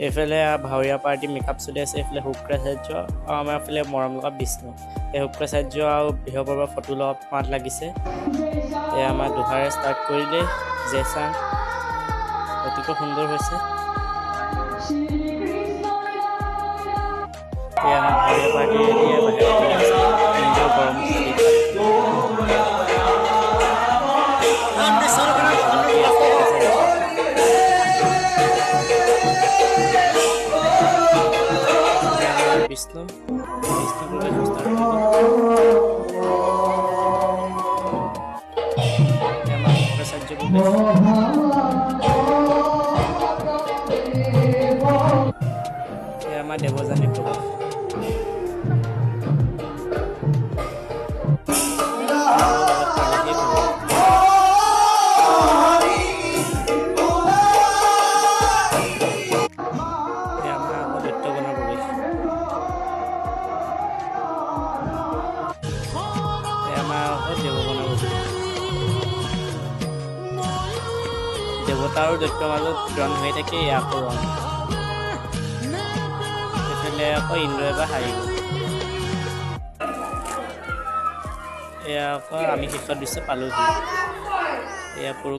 এইফালে ভাৱৰীয়া party makeup চলি আছে, এইফালে শুক্ৰাচাৰ্য আৰু আমাৰ এইফালে মৰম লগা বিষ্ণু। এই শুক্ৰাচাৰ্য আৰু বৃহস্পতিবাৰৰ ফটো লগত মাত লাগিছে। এয়া আমাৰ দুহাৰে ষ্টাৰ্ট কৰিলে জেচাং অতিকৈ সুন্দৰ হৈছে। এয়া আমাৰ ভাৱৰীয়া পাৰ্টি ৰেডিয়ে বাহিৰত ওলাই আছে নিজৰ গৰম বিষ্ণু আমাৰ দেৱযানী প্ৰকাশ দেৱতা আৰু দৈত্যৰ মাজত ৰণ হৈ থাকে আকৌ ৰণ। এইফালে আকৌ ইন্দ্ৰই এবাৰ হাৰিব। এয়া আকৌ আমি শেষৰ দৃশ্য পালোহি। এয়া